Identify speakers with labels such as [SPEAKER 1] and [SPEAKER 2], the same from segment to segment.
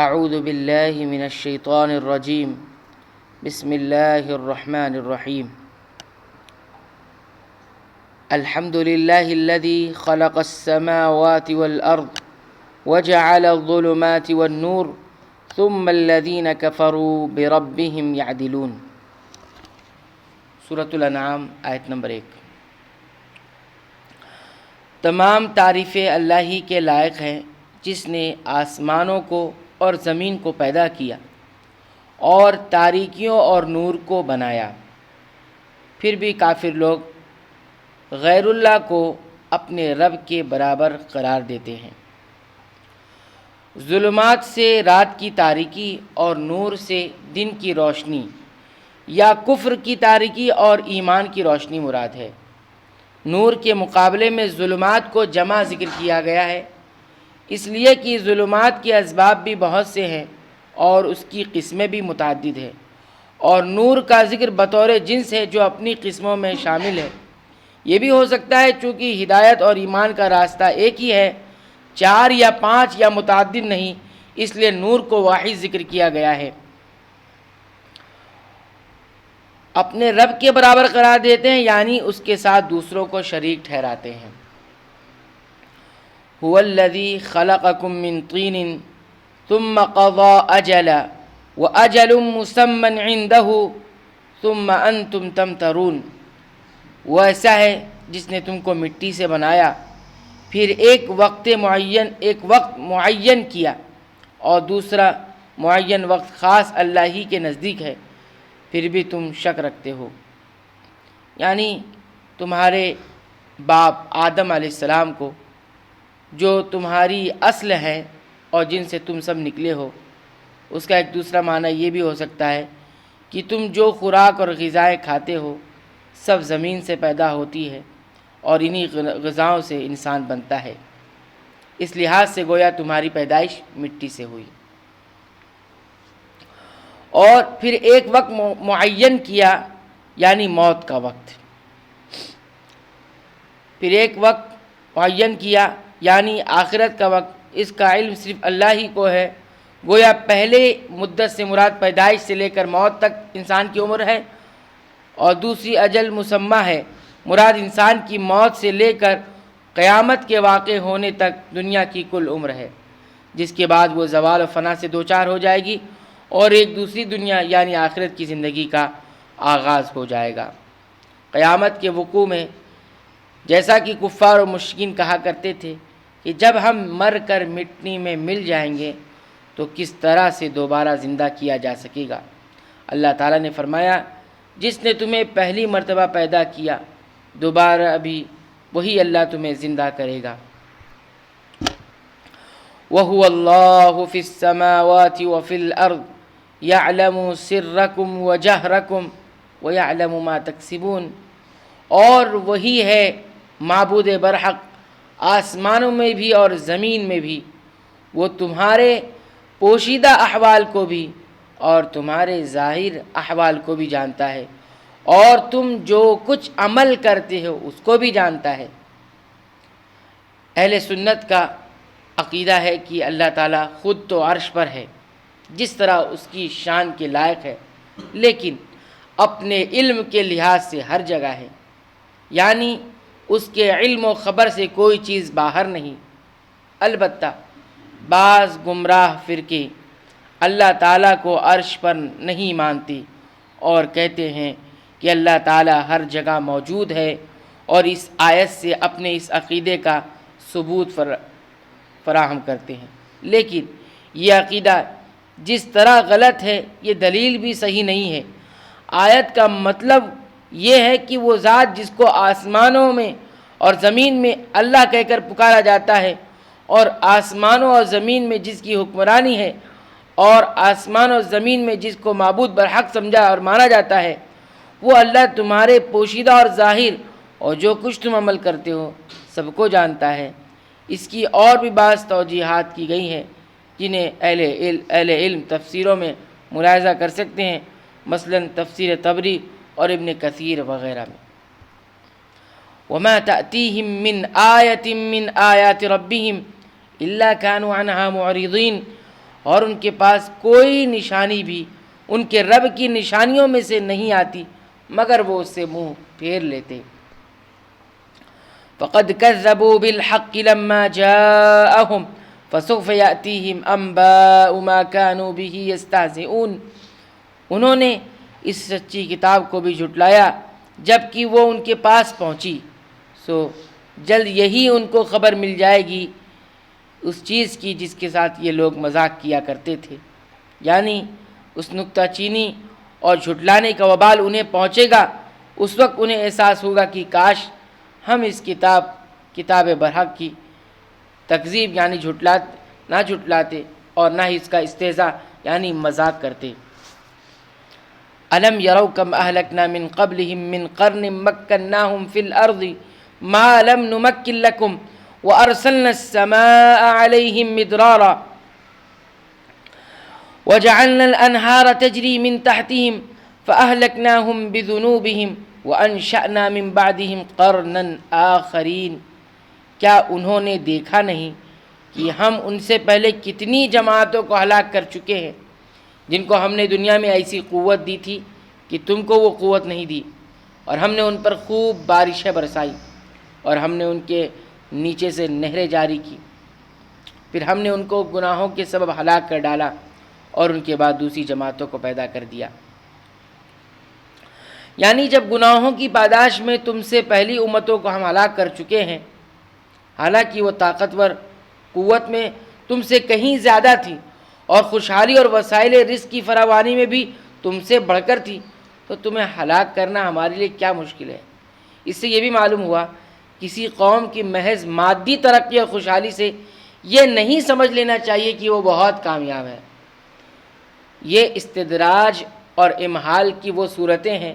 [SPEAKER 1] اعوذ باللہ من الشیطان الرجیم بسم اللہ الرحمن الرحیم الحمد للہ الذی خلق السماوات والارض وجعل الظلمات والنور ثم الذین کفروا بربهم یعدلون۔ سورۃ الانعام آیت نمبر 1۔ تمام تعریفیں اللہ ہی کے لائق ہیں جس نے آسمانوں کو اور زمین کو پیدا کیا اور تاریکیوں اور نور کو بنایا۔ پھر بھی کافر لوگ غیر اللہ کو اپنے رب کے برابر قرار دیتے ہیں۔ ظلمات سے رات کی تاریکی اور نور سے دن کی روشنی یا کفر کی تاریکی اور ایمان کی روشنی مراد ہے۔ نور کے مقابلے میں ظلمات کو جمع ذکر کیا گیا ہے، اس لیے کہ ظلمات کے اسباب بھی بہت سے ہیں اور اس کی قسمیں بھی متعدد ہیں، اور نور کا ذکر بطور جنس ہے جو اپنی قسموں میں شامل ہے۔ یہ بھی ہو سکتا ہے چونکہ ہدایت اور ایمان کا راستہ ایک ہی ہے، 4 یا 5 یا متعدد نہیں، اس لیے نور کو واحد ذکر کیا گیا ہے۔ اپنے رب کے برابر قرار دیتے ہیں یعنی اس کے ساتھ دوسروں کو شریک ٹھہراتے ہیں۔ هو الذی خلقکم من طین ثم قضى اجلا واجل مسمى عنده ثم انتم تمترون۔ وہ ایسا ہے جس نے تم کو مٹی سے بنایا، پھر ایک وقت معین کیا اور دوسرا معین وقت خاص اللہ ہی کے نزدیک ہے، پھر بھی تم شک رکھتے ہو۔ یعنی تمہارے باپ آدم علیہ السلام کو، جو تمہاری اصل ہے اور جن سے تم سب نکلے ہو، اس کا ایک دوسرا معنی یہ بھی ہو سکتا ہے کہ تم جو خوراک اور غذائیں کھاتے ہو سب زمین سے پیدا ہوتی ہے اور انہی غذاؤں سے انسان بنتا ہے، اس لحاظ سے گویا تمہاری پیدائش مٹی سے ہوئی۔ اور پھر ایک وقت معین کیا یعنی موت کا وقت، پھر ایک وقت معین کیا یعنی آخرت کا وقت، اس کا علم صرف اللہ ہی کو ہے۔ گویا پہلے مدت سے مراد پیدائش سے لے کر موت تک انسان کی عمر ہے، اور دوسری اجل مسمہ ہے، مراد انسان کی موت سے لے کر قیامت کے واقع ہونے تک دنیا کی کل عمر ہے، جس کے بعد وہ زوال و فنا سے دوچار ہو جائے گی اور ایک دوسری دنیا یعنی آخرت کی زندگی کا آغاز ہو جائے گا۔ قیامت کے وقوع میں جیسا کہ کفار و مشرکین کہا کرتے تھے کہ جب ہم مر کر مٹی میں مل جائیں گے تو کس طرح سے دوبارہ زندہ کیا جا سکے گا، اللہ تعالیٰ نے فرمایا جس نے تمہیں پہلی مرتبہ پیدا کیا دوبارہ بھی وہی اللہ تمہیں زندہ کرے گا۔ وَهُوَ اللَّهُ فِي السَّمَاوَاتِ وَفِي الْأَرْضِ يَعْلَمُ سِرَّكُمْ وَجَهْرَكُمْ وَيَعْلَمُ مَا تَكْسِبُونَ، اور وہی ہے معبود برحق آسمانوں میں بھی اور زمین میں بھی، وہ تمہارے پوشیدہ احوال کو بھی اور تمہارے ظاہر احوال کو بھی جانتا ہے، اور تم جو کچھ عمل کرتے ہو اس کو بھی جانتا ہے۔ اہل سنت کا عقیدہ ہے کہ اللہ تعالیٰ خود تو عرش پر ہے جس طرح اس کی شان کے لائق ہے، لیکن اپنے علم کے لحاظ سے ہر جگہ ہے، یعنی اس کے علم و خبر سے کوئی چیز باہر نہیں۔ البتہ بعض گمراہ فرقے اللہ تعالیٰ کو عرش پر نہیں مانتے اور کہتے ہیں کہ اللہ تعالیٰ ہر جگہ موجود ہے، اور اس آیت سے اپنے اس عقیدے کا ثبوت فراہم کرتے ہیں، لیکن یہ عقیدہ جس طرح غلط ہے یہ دلیل بھی صحیح نہیں ہے۔ آیت کا مطلب یہ ہے کہ وہ ذات جس کو آسمانوں میں اور زمین میں اللہ کہہ کر پکارا جاتا ہے، اور آسمانوں اور زمین میں جس کی حکمرانی ہے، اور آسمان اور زمین میں جس کو معبود برحق سمجھا اور مانا جاتا ہے، وہ اللہ تمہارے پوشیدہ اور ظاہر اور جو کچھ تم عمل کرتے ہو سب کو جانتا ہے۔ اس کی اور بھی بعض توجیحات کی گئی ہیں جنہیں اہل علم تفسیروں میں ملاحظہ کر سکتے ہیں، مثلا تفسیر طبری اور ابن کثیر وغیرہ میں۔ وَمَا تَأْتِيهِم مِّنْ آيَةٍ مِّنْ آيَاتِ رَبِّهِمْ إِلَّا كَانُوا عَنْهَا مُعْرِضِينَ، اور ان کے پاس کوئی نشانی بھی ان کے رب کی نشانیوں میں سے نہیں آتی مگر وہ اس سے منہ پھیر لیتے۔ فقد كذبوا بالحق لما جاءهم فسوف يأتيهم أنباء ما كانوا به يستهزئون۔ انہوں نے اس سچی کتاب کو بھی جھٹلایا جب کہ وہ ان کے پاس پہنچی، سو جلد یہی ان کو خبر مل جائے گی اس چیز کی جس کے ساتھ یہ لوگ مذاق کیا کرتے تھے، یعنی اس نکتہ چینی اور جھٹلانے کا وبال انہیں پہنچے گا۔ اس وقت انہیں احساس ہوگا کہ کاش ہم اس کتاب برحق کی تکذیب یعنی نہ جھٹلاتے اور نہ ہی اس کا استہزاء یعنی مذاق کرتے۔ الم یروا کم اہلکنا من قبلہم من قرن مکناہم فی الارض ما لم نمکن لکم وارسلنا السماء علیہم مدرارا وجعلنا الانہار تجری من تحتہم فاہلکناہم بذنوبہم وانشأنا من بعدہم قرنا آخرین۔ کیا انہوں نے دیکھا نہیں کہ ہم ان سے پہلے کتنی جماعتوں کو ہلاک کر چکے ہیں جن کو ہم نے دنیا میں ایسی قوت دی تھی کہ تم کو وہ قوت نہیں دی، اور ہم نے ان پر خوب بارشیں برسائی اور ہم نے ان کے نیچے سے نہریں جاری کی، پھر ہم نے ان کو گناہوں کے سبب ہلاک کر ڈالا اور ان کے بعد دوسری جماعتوں کو پیدا کر دیا۔ یعنی جب گناہوں کی پاداش میں تم سے پہلی امتوں کو ہم ہلاک کر چکے ہیں، حالانکہ وہ طاقتور قوت میں تم سے کہیں زیادہ تھی اور خوشحالی اور وسائل رزق کی فراوانی میں بھی تم سے بڑھ کر تھی، تو تمہیں ہلاک کرنا ہمارے لیے کیا مشکل ہے۔ اس سے یہ بھی معلوم ہوا کسی قوم کی محض مادی ترقی اور خوشحالی سے یہ نہیں سمجھ لینا چاہیے کہ وہ بہت کامیاب ہے۔ یہ استدراج اور امہال کی وہ صورتیں ہیں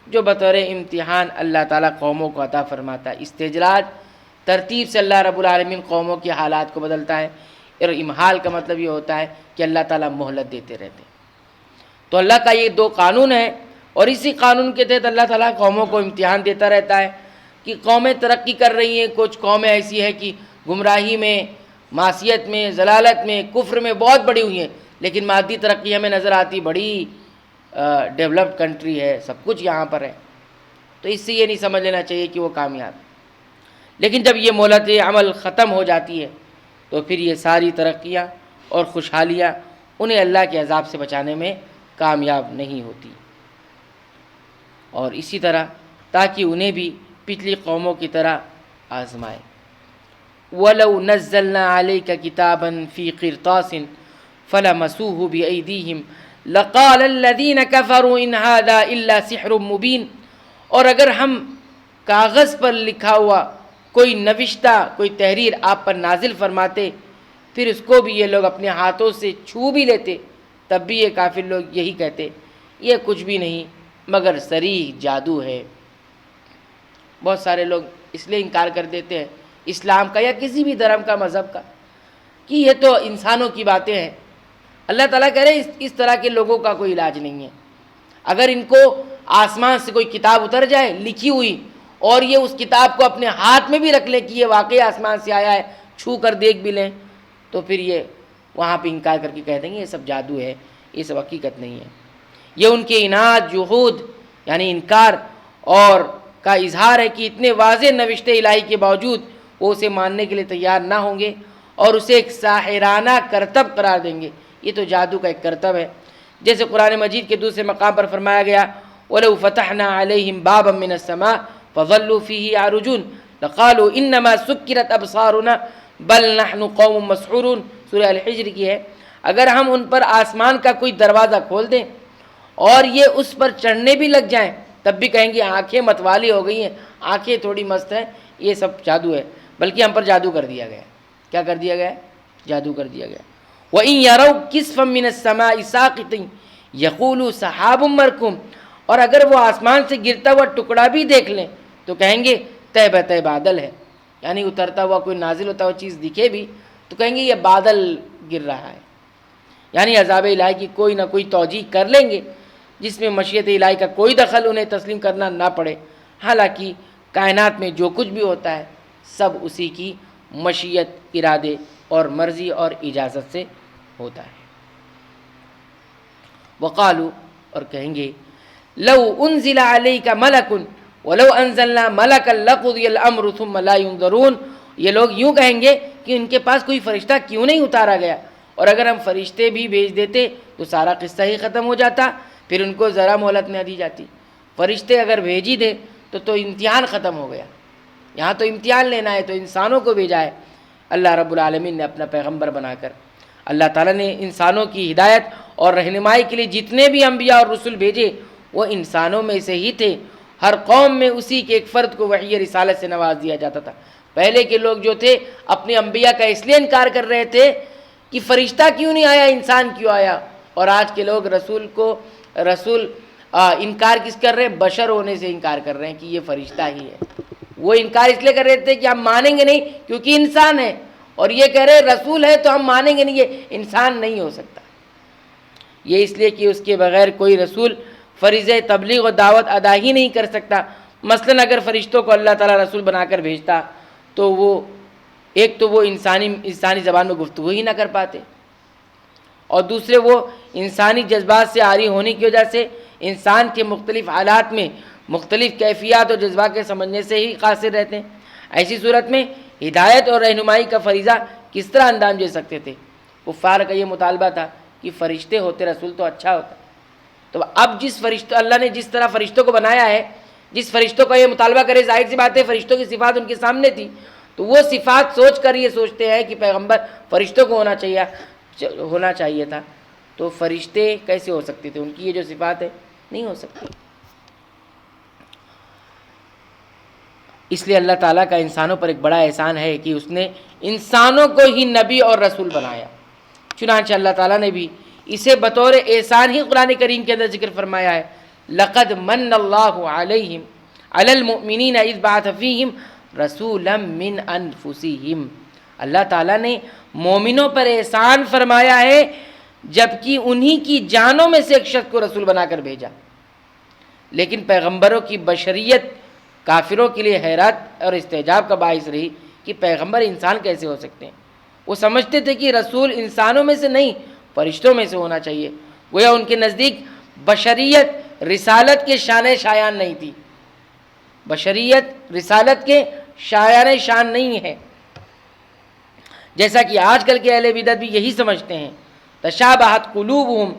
[SPEAKER 1] جو بطور امتحان اللہ تعالیٰ قوموں کو عطا فرماتا ہے۔ استدراج ترتیب سے اللہ رب العالمین قوموں کے حالات کو بدلتا ہے، اور امہال کا مطلب یہ ہوتا ہے کہ اللہ تعالیٰ مہلت دیتے رہتے ہیں۔ تو اللہ کا یہ دو قانون ہے، اور اسی قانون کے تحت اللہ تعالیٰ قوموں کو امتحان دیتا رہتا ہے کہ قومیں ترقی کر رہی ہیں، کچھ قومیں ایسی ہیں کہ گمراہی میں، معصیت میں، ضلالت میں، کفر میں بہت بڑی ہوئی ہیں، لیکن مادی ترقی ہمیں نظر آتی بڑی ڈیولپڈ کنٹری ہے، سب کچھ یہاں پر ہے، تو اس سے یہ نہیں سمجھ لینا چاہیے کہ وہ کامیاب ہے۔ لیکن جب یہ مہلت عمل ختم ہو جاتی ہے تو پھر یہ ساری ترقیاں اور خوشحالیاں انہیں اللہ کے عذاب سے بچانے میں کامیاب نہیں ہوتی، اور اسی طرح تاکہ انہیں بھی پچھلی قوموں کی طرح آزمائے۔ وَلَوْ نَزَّلْنَا عَلَيْكَ كِتَابًا فِي قِرْطَاسٍ فَلَمَسُوهُ بِأَيْدِيهِمْ لَقَالَ الَّذِينَ كَفَرُوا إِنْ هَذَا إِلَّا سِحْرٌ مُبِينٌ۔ اور اگر ہم کاغذ پر لکھا ہوا کوئی نوشتہ، کوئی تحریر آپ پر نازل فرماتے، پھر اس کو بھی یہ لوگ اپنے ہاتھوں سے چھو بھی لیتے، تب بھی یہ کافر لوگ یہی کہتے یہ کچھ بھی نہیں مگر صریح جادو ہے۔ بہت سارے لوگ اس لیے انکار کر دیتے ہیں اسلام کا یا کسی بھی دھرم کا، مذہب کا، کہ یہ تو انسانوں کی باتیں ہیں۔ اللہ تعالیٰ کہہ رہے اس طرح کے لوگوں کا کوئی علاج نہیں ہے۔ اگر ان کو آسمان سے کوئی کتاب اتر جائے لکھی ہوئی، اور یہ اس کتاب کو اپنے ہاتھ میں بھی رکھ لیں کہ یہ واقعی آسمان سے آیا ہے، چھو کر دیکھ بھی لیں، تو پھر یہ وہاں پہ انکار کر کے کہہ دیں گے یہ سب جادو ہے، یہ سب حقیقت نہیں ہے۔ یہ ان کے اناد، جحود یعنی انکار اور کا اظہار ہے کہ اتنے واضح نوشتے الہی کے باوجود وہ اسے ماننے کے لیے تیار نہ ہوں گے اور اسے ایک ساحرانہ کرتب قرار دیں گے۔ یہ تو جادو کا ایک کرتب ہے، جیسے قرآن مجید کے دوسرے مقام پر فرمایا گیا وَلَوْ فَتَحْنَا عَلَيْهِمْ بَابًا مِّنَ السَّمَاءِ فَظَلُّوا فِيهِ يَعْرُجُونَ لَقَالُوا إِنَّمَا سُكِّرَتْ أَبْصَارُنَا بَلْ نَحْنُ قَوْمٌ مَسْحُورُونَ۔ سورہ الحجر کی ہے۔ اگر ہم ان پر آسمان کا کوئی دروازہ کھول دیں اور یہ اس پر چڑھنے بھی لگ جائیں، تب بھی کہیں گے آنکھیں متوالی ہو گئی ہیں، آنکھیں تھوڑی مست ہیں، یہ سب جادو ہے، بلکہ ہم پر جادو کر دیا گیا۔ کیا کر دیا گیا؟ جادو کر دیا گیا۔ وَإِن يَرَوْا كِسْفًا مِّنَ السَّمَاءِ سَاقِطًا يَقُولُوا سَحَابٌ مَّرْكُومٌ۔ اور اگر وہ آسمان سے گرتا ہوا ٹکڑا بھی دیکھ لیں تو کہیں گے تہ بتہ بادل ہے، یعنی اترتا ہوا کوئی نازل ہوتا ہوا چیز دکھے بھی تو کہیں گے یہ بادل گر رہا ہے، یعنی عذاب الہی کی کوئی نہ کوئی توجیہ کر لیں گے جس میں مشیت الہی کا کوئی دخل انہیں تسلیم کرنا نہ پڑے۔ حالانکہ کائنات میں جو کچھ بھی ہوتا ہے سب اسی کی مشیت، ارادے اور مرضی اور اجازت سے ہوتا ہے۔ وقالو، اور کہیں گے لو انزل علیک ملک ولو انزلنا ملکا لقضی الامر ثم لا ينظرون، یہ لوگ یوں کہیں گے کہ ان کے پاس کوئی فرشتہ کیوں نہیں اتارا گیا، اور اگر ہم فرشتے بھی بھیج دیتے تو سارا قصہ ہی ختم ہو جاتا، پھر ان کو ذرا مہلت نہ دی جاتی۔ فرشتے اگر بھیج ہی دے تو امتحان ختم ہو گیا، یہاں تو امتحان لینا ہے، تو انسانوں کو بھیجا ہے اللہ رب العالمین نے اپنا پیغمبر بنا کر۔ اللہ تعالیٰ نے انسانوں کی ہدایت اور رہنمائی کے لیے جتنے بھی انبیاء اور رسول بھیجے وہ انسانوں میں سے ہی تھے۔ ہر قوم میں اسی کے ایک فرد کو وحی رسالت سے نواز دیا جاتا تھا۔ پہلے کے لوگ جو تھے اپنے انبیاء کا اس لیے انکار کر رہے تھے کہ فرشتہ کیوں نہیں آیا، انسان کیوں آیا، اور آج کے لوگ رسول انکار کس کر رہے ہیں؟ بشر ہونے سے انکار کر رہے ہیں کہ یہ فرشتہ ہی ہے۔ وہ انکار اس لیے کر رہے تھے کہ ہم مانیں گے نہیں کیونکہ انسان ہے، اور یہ کہہ رہے رسول ہے تو ہم مانیں گے نہیں، یہ انسان نہیں ہو سکتا۔ یہ اس لیے کہ اس کے بغیر کوئی رسول فریضہ تبلیغ و دعوت ادا ہی نہیں کر سکتا۔ مثلاً اگر فرشتوں کو اللہ تعالیٰ رسول بنا کر بھیجتا تو وہ انسانی زبان میں گفتگو ہی نہ کر پاتے، اور دوسرے وہ انسانی جذبات سے عاری ہونے کی وجہ سے انسان کے مختلف حالات میں مختلف کیفیات اور جذبات کے سمجھنے سے ہی قاصر رہتے ہیں۔ ایسی صورت میں ہدایت اور رہنمائی کا فریضہ کس طرح انجام دے سکتے تھے؟ کفار کا یہ مطالبہ تھا کہ فرشتے ہوتے رسول تو اچھا ہوتا۔ تو اب اللہ نے جس طرح فرشتوں کو بنایا ہے، جس فرشتوں کا یہ مطالبہ کرے، ظاہر سی بات ہے فرشتوں کی صفات ان کے سامنے تھی، تو وہ صفات سوچ کر یہ سوچتے ہیں کہ پیغمبر فرشتوں کو ہونا چاہیے تھا، تو فرشتے کیسے ہو سکتے تھے؟ ان کی یہ جو صفات ہے نہیں ہو سکتی۔ اس لیے اللہ تعالیٰ کا انسانوں پر ایک بڑا احسان ہے کہ اس نے انسانوں کو ہی نبی اور رسول بنایا۔ چنانچہ اللہ تعالیٰ نے بھی اسے بطور احسان ہی قرآن کریم کے اندر ذکر فرمایا ہے، لقد من اللہ علیہم علی المؤمنین اذ بعث فیہم رسولا من انفسہم۔ اللہ تعالیٰ نے مومنوں پر احسان فرمایا ہے جبکہ انہی کی جانوں میں سے ایک شخص کو رسول بنا کر بھیجا۔ لیکن پیغمبروں کی بشریت کافروں کے لیے حیرت اور استعجاب کا باعث رہی کہ پیغمبر انسان کیسے ہو سکتے ہیں۔ وہ سمجھتے تھے کہ رسول انسانوں میں سے نہیں فرشتوں میں سے ہونا چاہیے، گویا ان کے نزدیک بشریت رسالت کے شان شایان نہیں تھی، بشریت رسالت کے شایان شان نہیں ہے، جیسا کہ آج کل کے اہل بدعت بھی یہی سمجھتے ہیں۔ تشابہت قلوبہم،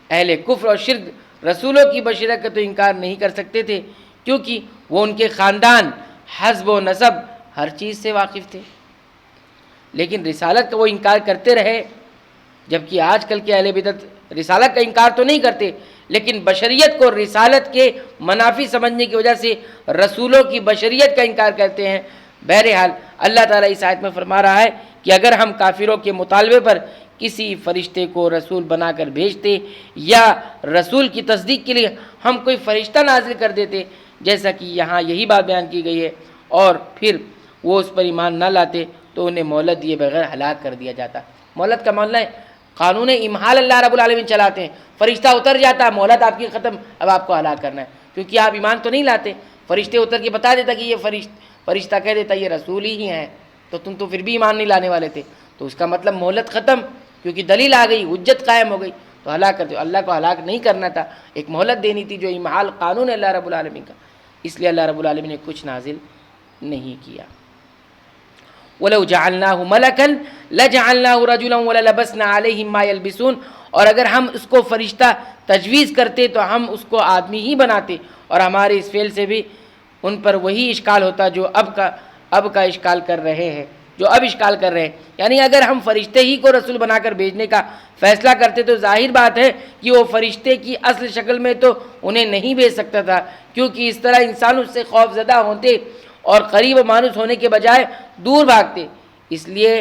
[SPEAKER 1] اہل کفر اور شرک رسولوں کی بشریت کا تو انکار نہیں کر سکتے تھے کیونکہ وہ ان کے خاندان، حسب و نسب ہر چیز سے واقف تھے، لیکن رسالت کا وہ انکار کرتے رہے۔ جبکہ آج کل کے اہل بدعت رسالت کا انکار تو نہیں کرتے لیکن بشریت کو رسالت کے منافی سمجھنے کی وجہ سے رسولوں کی بشریت کا انکار کرتے ہیں۔ بہرحال اللہ تعالیٰ اس آیت میں فرما رہا ہے کہ اگر ہم کافروں کے مطالبے پر کسی فرشتے کو رسول بنا کر بھیجتے یا رسول کی تصدیق کے لیے ہم کوئی فرشتہ نازل کر دیتے، جیسا کہ یہاں یہی بات بیان کی گئی ہے، اور پھر وہ اس پر ایمان نہ لاتے تو انہیں مہلت دیے بغیر ہلاک کر دیا جاتا۔ مہلت کا معاملہ ہے، قانون امحال اللہ رب العالمین چلاتے ہیں، فرشتہ اتر جاتا ہے، مہلت آپ کی ختم، اب آپ کو ہلاک کرنا ہے، کیونکہ آپ ایمان تو نہیں لاتے۔ فرشتے اتر کے بتا دیتا کہ یہ فرشتہ کہہ دیتا یہ رسول ہی ہیں، تو تم تو پھر بھی ایمان نہیں لانے والے تھے، تو اس کا مطلب مہلت ختم، کیونکہ دلیل آ گئی، حجت قائم ہو گئی، تو ہلاک کرتے۔ اللہ کو ہلاک نہیں کرنا تھا، ایک مہلت دینی تھی جو امحال قانون ہے اللہ رب العالمین کا، اس لیے اللہ رب العالمین نے کچھ نازل نہیں کیا۔ وَلَوْ جَعَلْنَاهُ مَلَكًا لَجَعَلْنَاهُ رَجُلًا وَلَلَبَسْنَا عَلَيْهِمْ مَا يَلْبِسُونَ، اور اگر ہم اس کو فرشتہ تجویز کرتے تو ہم اس کو آدمی ہی بناتے، اور ہمارے اس فعل سے بھی ان پر وہی اشکال ہوتا جو اب کا اشکال کر رہے ہیں، یعنی اگر ہم فرشتے ہی کو رسول بنا کر بھیجنے کا فیصلہ کرتے تو ظاہر بات ہے کہ وہ فرشتے کی اصل شکل میں تو انہیں نہیں بھیج سکتا تھا، کیونکہ اس طرح انسان اس سے خوف زدہ ہوتے اور قریب و مانوس ہونے کے بجائے دور بھاگتے، اس لیے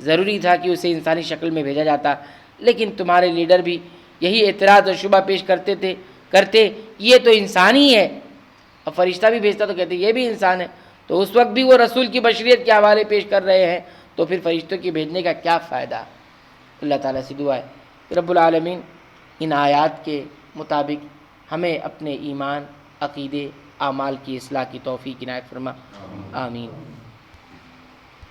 [SPEAKER 1] ضروری تھا کہ اسے انسانی شکل میں بھیجا جاتا۔ لیکن تمہارے لیڈر بھی یہی اعتراض اور شبہ پیش کرتے یہ تو انسان ہی ہے، اور فرشتہ بھی بھیجتا تو کہتے یہ بھی انسان ہے، تو اس وقت بھی وہ رسول کی بشریت کے حوالے پیش کر رہے ہیں، تو پھر فرشتوں کی بھیجنے کا کیا فائدہ؟ اللہ تعالیٰ سے دعا ہے رب العالمین ان آیات کے مطابق ہمیں اپنے ایمان، عقیدے، اعمال کی اصلاح کی توفیق عنایت فرما، آمین۔